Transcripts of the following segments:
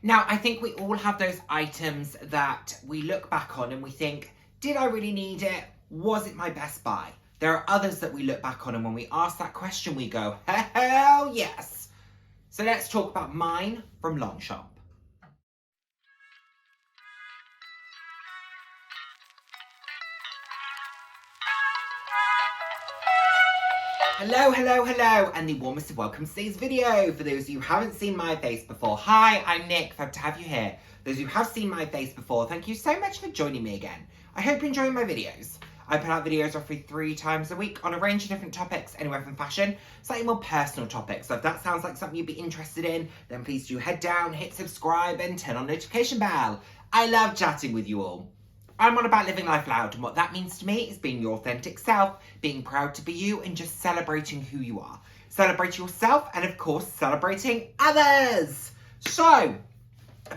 Now, I think we all have those items that we look back on and we think, did I really need it? Was it my best buy? There are others that we look back on and when we ask that question, we go, hell yes. So let's talk about mine from Longchamp. Hello, hello, hello, and the warmest of welcome to today's video. For those of you who haven't seen my face before, hi, I'm Nick, glad to have you here. Those who have seen my face before, thank you so much for joining me again. I hope you're enjoying my videos. I put out videos roughly 3 times a week on a range of different topics, anywhere from fashion, slightly more personal topics. So if that sounds like something you'd be interested in, then please do head down, hit subscribe, and turn on notification bell. I love chatting with you all. I'm on about living life loud, and what that means to me is being your authentic self, being proud to be you, and just celebrating who you are. Celebrate yourself, and of course, celebrating others. So,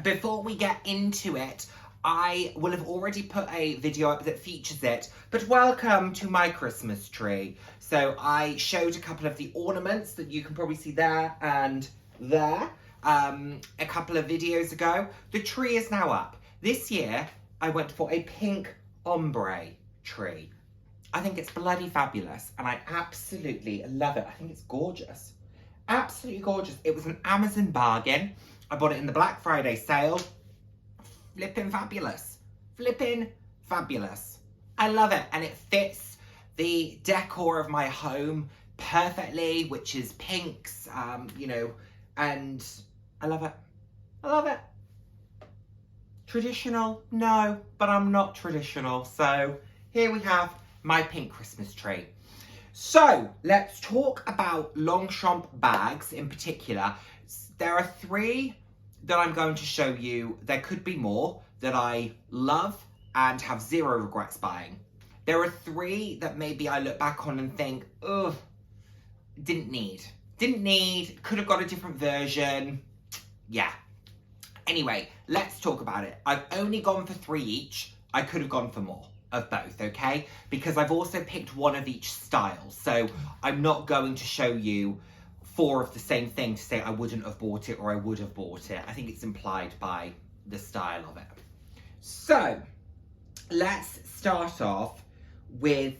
before we get into it, I will have already put a video up that features it, but welcome to my Christmas tree. So I showed a couple of the ornaments that you can probably see there and there a couple of videos ago. The tree is now up. This year, I went for a pink ombre tree. I think it's bloody fabulous and I absolutely love it. I think it's gorgeous. Absolutely gorgeous. It was an Amazon bargain. I bought it in the Black Friday sale. Flippin' fabulous. Flippin' fabulous. I love it and it fits the decor of my home perfectly, which is pinks, and I love it. I love it. Traditional? No, but I'm not traditional. So here we have my pink Christmas tree. So let's talk about Longchamp bags in particular. There are 3 that I'm going to show you. There could be more that I love and have 0 regrets buying. There are 3 that maybe I look back on and think, ugh, didn't need, could have got a different version. Yeah. Anyway, let's talk about it. I've only gone for 3 each. I could have gone for more of both, okay? Because I've also picked 1 of each style. So I'm not going to show you 4 of the same thing to say I wouldn't have bought it or I would have bought it. I think it's implied by the style of it. So let's start off with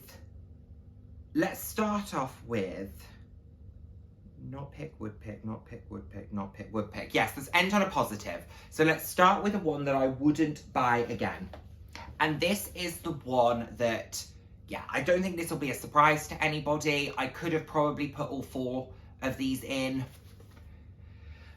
not pick, would pick, not pick, would pick, not pick, would pick. Yes, let's end on a positive. So let's start with the one that I wouldn't buy again. And this is the one that, yeah, I don't think this will be a surprise to anybody. I could have probably put all 4 of these in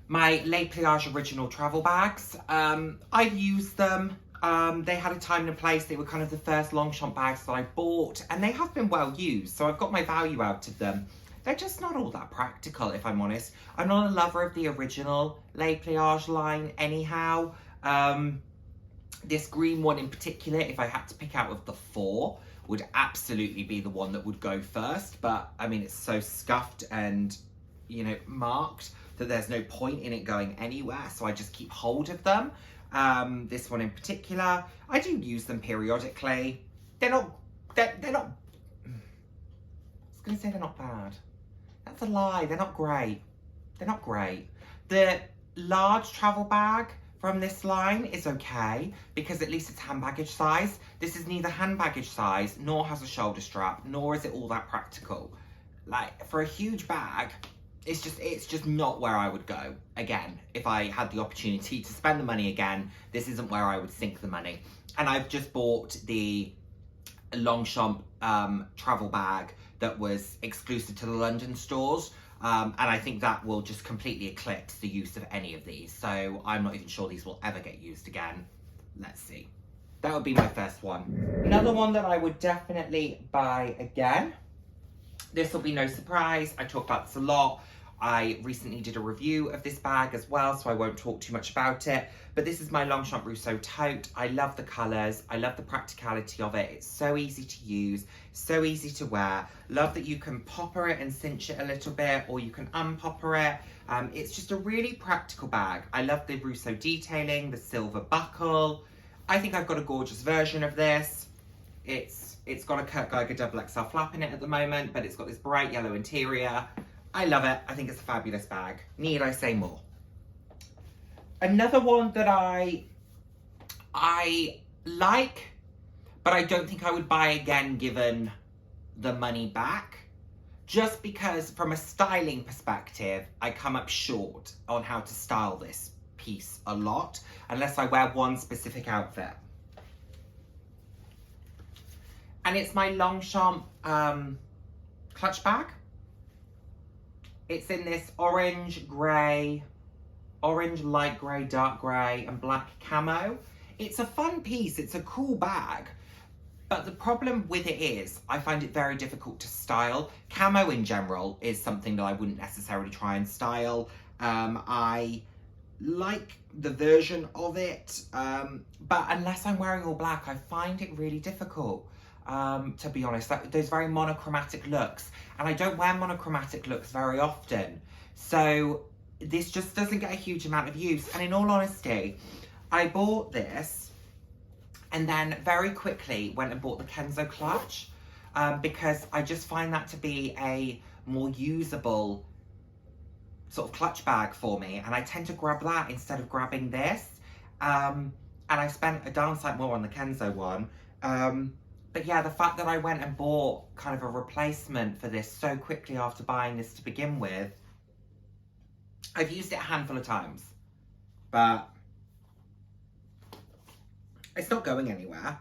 my Les Pliage original travel bags. I've used them. They had a time and a place. They were kind of the first Longchamp bags that I bought, and they have been well used. So I've got my value out of them. They're just not all that practical, if I'm honest. I'm not a lover of the original Les Pliage line anyhow. This green one in particular, if I had to pick out of the 4, would absolutely be the one that would go first. But, I mean, it's so scuffed and, marked that there's no point in it going anywhere. So I just keep hold of them. This one in particular, I do use them periodically. They're not, I was going to say they're not bad. That's a lie. They're not great. They're not great. The large travel bag from this line is okay because at least it's hand baggage size. This is neither hand baggage size nor has a shoulder strap, nor is it all that practical. Like for a huge bag, it's just not where I would go. Again, if I had the opportunity to spend the money again, this isn't where I would sink the money. And I've just bought the Longchamp travel bag that was exclusive to the London stores. And I think that will just completely eclipse the use of any of these. So I'm not even sure these will ever get used again. Let's see. That would be my first one. Another one that I would definitely buy again. This will be no surprise. I talk about this a lot. I recently did a review of this bag as well, so I won't talk too much about it. But this is my Longchamp Roseau tote. I love the colours. I love the practicality of it. It's so easy to use, so easy to wear. Love that you can popper it and cinch it a little bit, or you can unpopper it. It's just a really practical bag. I love the Roseau detailing, the silver buckle. I think I've got a gorgeous version of this. It's got a Kurt Geiger XXL flap in it at the moment, but it's got this bright yellow interior. I love it. I think it's a fabulous bag. Need I say more? Another one that I like, but I don't think I would buy again given the money back. Just because from a styling perspective, I come up short on how to style this piece a lot, unless I wear one specific outfit. And it's my Longchamp clutch bag. It's in this orange, grey, orange, light grey, dark grey, and black camo. It's a fun piece, it's a cool bag. But the problem with it is, I find it very difficult to style. Camo in general is something that I wouldn't necessarily try and style. I like the version of it, but unless I'm wearing all black, I find it really difficult, to be honest. Those very monochromatic looks, and I don't wear monochromatic looks very often. So this just doesn't get a huge amount of use. And in all honesty, I bought this and then very quickly went and bought the Kenzo clutch, because I just find that to be a more usable sort of clutch bag for me, and I tend to grab that instead of grabbing this. And I spent a darn sight more on the Kenzo one. But yeah, the fact that I went and bought kind of a replacement for this so quickly after buying this to begin with, I've used it a handful of times, but it's not going anywhere.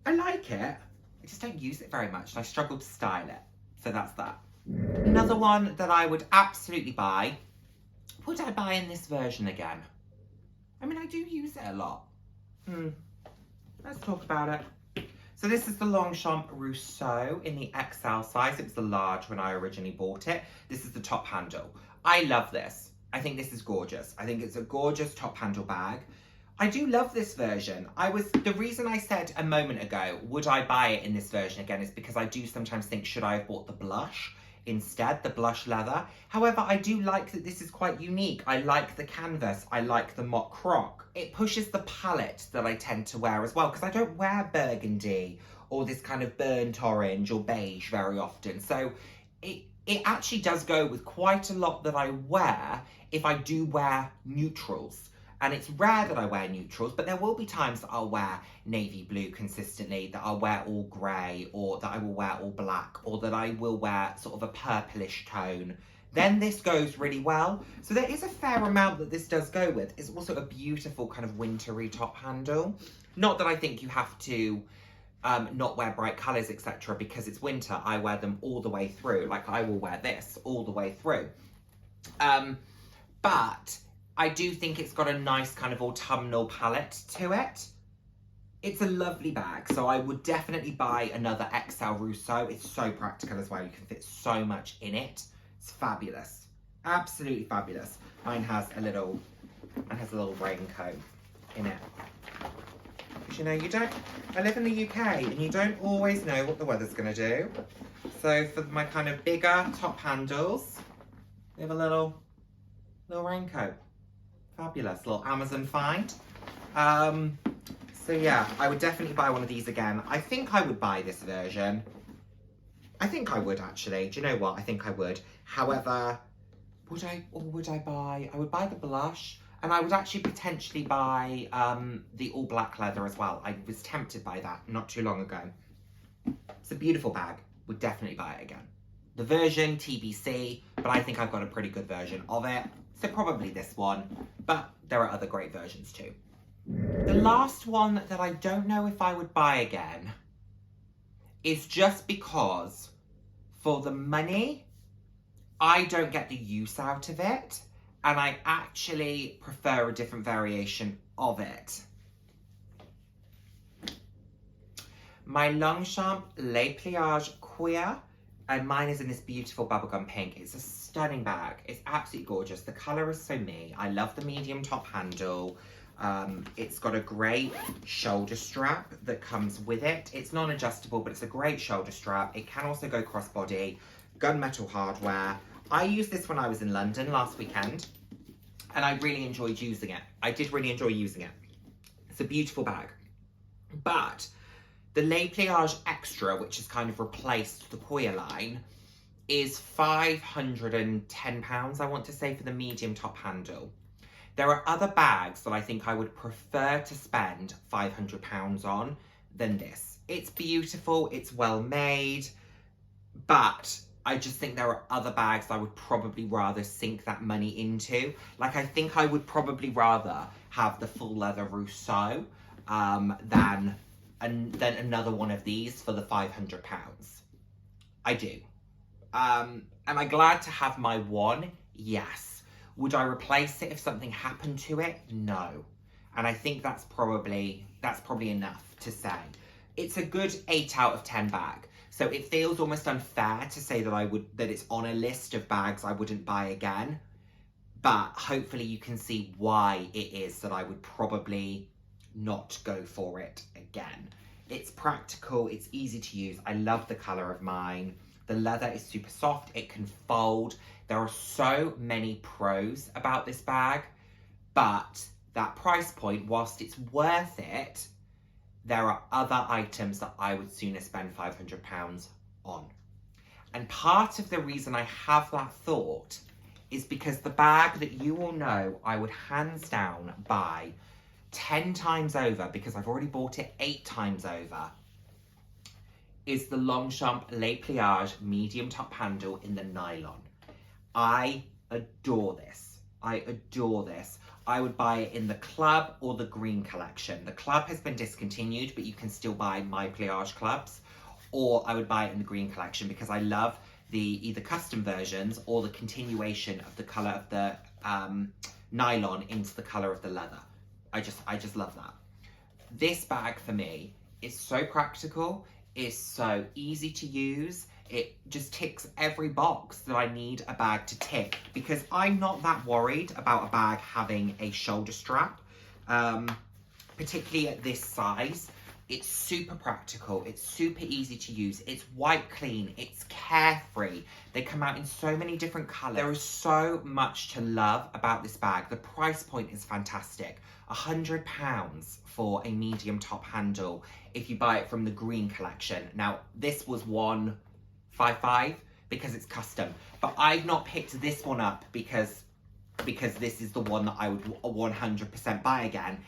I like it, I just don't use it very much, and I struggle to style it. So that's that. Another one that I would absolutely buy. Would I buy in this version again? I mean, I do use it a lot. Let's talk about it. So this is the Longchamp Roseau in the XL size. It was the large when I originally bought it. This is the top handle. I love this. I think this is gorgeous. I think it's a gorgeous top handle bag. I do love this version. The reason I said a moment ago, would I buy it in this version again, is because I do sometimes think, should I have bought the blush instead, the blush leather? However, I do like that this is quite unique. I like the canvas. I like the mock croc. It pushes the palette that I tend to wear as well, because I don't wear burgundy or this kind of burnt orange or beige very often. So it actually does go with quite a lot that I wear if I do wear neutrals. And it's rare that I wear neutrals, but there will be times that I'll wear navy blue consistently, that I'll wear all grey, or that I will wear all black, or that I will wear sort of a purplish tone. Then this goes really well. So there is a fair amount that this does go with. It's also a beautiful kind of wintry top handle. Not that I think you have to not wear bright colours, etc. because it's winter. I wear them all the way through. Like, I will wear this all the way through. But I do think it's got a nice kind of autumnal palette to it. It's a lovely bag, so I would definitely buy another XL Roseau. It's so practical as well. You can fit so much in it. It's fabulous. Absolutely fabulous. Mine has a little raincoat in it. Because, you know, I live in the UK and you don't always know what the weather's going to do. So for my kind of bigger top handles, we have a little raincoat. Fabulous, little Amazon find. So yeah, I would definitely buy one of these again. I think I would buy this version. I think I would, actually. Do you know what? I think I would. However, would I buy? I would buy the blush, and I would actually potentially buy the all black leather as well. I was tempted by that not too long ago. It's a beautiful bag. Would definitely buy it again. The version, TBC, but I think I've got a pretty good version of it. So probably this one, but there are other great versions too. The last one that I don't know if I would buy again is just because for the money, I don't get the use out of it, and I actually prefer a different variation of it. My Longchamp Les Pliages Queer, and mine is in this beautiful bubblegum pink. It's a stunning bag. It's absolutely gorgeous. The colour is so me. I love the medium top handle. It's got a great shoulder strap that comes with it. It's non-adjustable, but it's a great shoulder strap. It can also go crossbody, gunmetal hardware. I used this when I was in London last weekend, and I really enjoyed using it. I did really enjoy using it. It's a beautiful bag. But the Les Pliages Extra, which has kind of replaced the Queer line, is £510, I want to say, for the medium top handle. There are other bags that I think I would prefer to spend £500 on than this. It's beautiful, it's well made, but I just think there are other bags I would probably rather sink that money into. Like, I think I would probably rather have the full leather Roseau than another one of these for the £500. I do. Am I glad to have my one? Yes. Would I replace it if something happened to it? No. And I think that's probably enough to say. It's a good 8 out of 10 bag. So it feels almost unfair to say that it's on a list of bags I wouldn't buy again. But hopefully you can see why it is that I would probably not go for it again. It's practical, it's easy to use. I love the colour of mine. The leather is super soft, it can fold. There are so many pros about this bag, but that price point, whilst it's worth it, there are other items that I would sooner spend £500 on. And part of the reason I have that thought is because the bag that you all know I would hands down buy 10 times over, because I've already bought it 8 times over, is the Longchamp Les Pliages medium top handle in the nylon. I adore this. I adore this. I would buy it in the club or the green collection. The club has been discontinued, but you can still buy my pliage clubs, or I would buy it in the green collection because I love the either custom versions or the continuation of the color of the nylon into the color of the leather. I just love that. This bag for me is so practical, is so easy to use. It just ticks every box that I need a bag to tick, because I'm not that worried about a bag having a shoulder strap, particularly at this size. It's super practical, it's super easy to use, it's white clean, it's carefree. They come out in so many different colours. There is so much to love about this bag. The price point is fantastic. £100 for a medium top handle if you buy it from the green collection. Now, this was £155 because it's custom, but I've not picked this one up because this is the one that I would 100% buy again.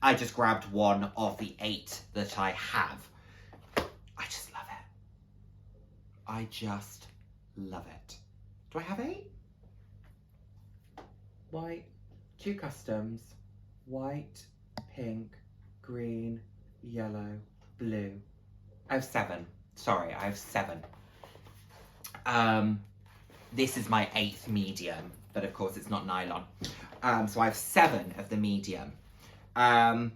I just grabbed one of the 8 that I have. I just love it. I just love it. Do I have 8? White, 2 customs, white, pink, green, yellow, blue. I have 7. Sorry, I have 7. This is my 8th medium, but of course it's not nylon. So I have 7 of the medium. I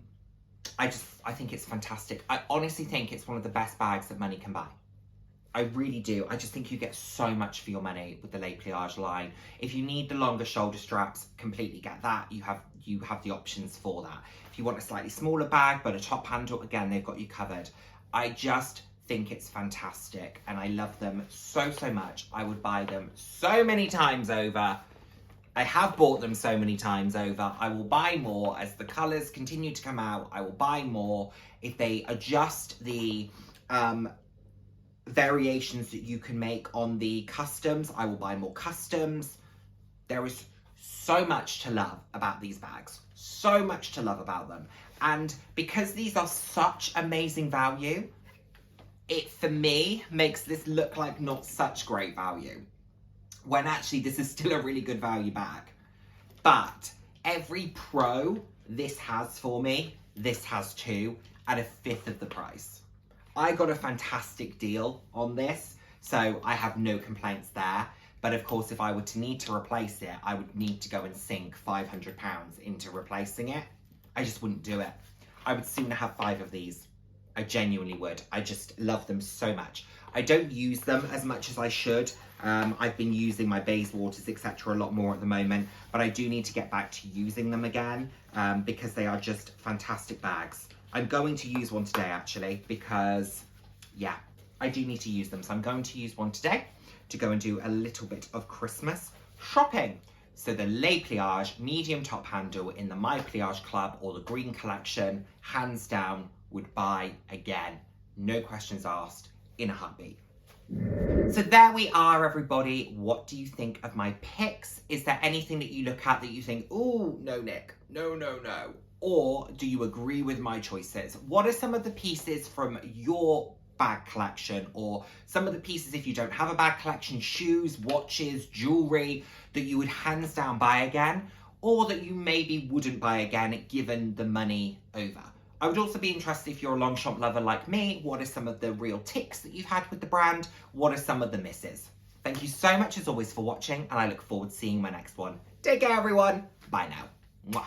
think it's fantastic. I honestly think it's one of the best bags that money can buy. I really do. I just think you get so much for your money with the Les Pliages line. If you need the longer shoulder straps, completely get that. You have the options for that. If you want a slightly smaller bag but a top handle, again, they've got you covered. I just think it's fantastic and I love them so much. I would buy them so many times over. I have bought them so many times over. I will buy more as the colours continue to come out. I will buy more. If they adjust the variations that you can make on the customs, I will buy more customs. There is so much to love about these bags. So much to love about them. And because these are such amazing value, it, for me, makes this look like not such great value, when actually this is still a really good value bag. But every pro this has for me, this has too, at a 1/5 of the price. I got a fantastic deal on this, so I have no complaints there. But of course, if I were to need to replace it, I would need to go and sink £500 into replacing it. I just wouldn't do it. I would sooner have 5 of these. I genuinely would. I just love them so much. I don't use them as much as I should. I've been using my Bayswaters, etc. a lot more at the moment, but I do need to get back to using them again because they are just fantastic bags. I'm going to use one today actually because, yeah, I do need to use them. So I'm going to use one today to go and do a little bit of Christmas shopping. So the Les Pliages medium top handle in the My Pliage Club or the green collection, hands down, would buy again. No questions asked, in a heartbeat. So there we are, everybody. What do you think of my picks? Is there anything that you look at that you think, oh, no, Nick, no, no, no? Or do you agree with my choices? What are some of the pieces from your bag collection, or some of the pieces, if you don't have a bag collection, shoes, watches, jewelry, that you would hands down buy again, or that you maybe wouldn't buy again given the money over? I would also be interested, if you're a Longchamp lover like me, what are some of the real ticks that you've had with the brand? What are some of the misses? Thank you so much as always for watching, and I look forward to seeing my next one. Take care, everyone. Bye now. Mwah.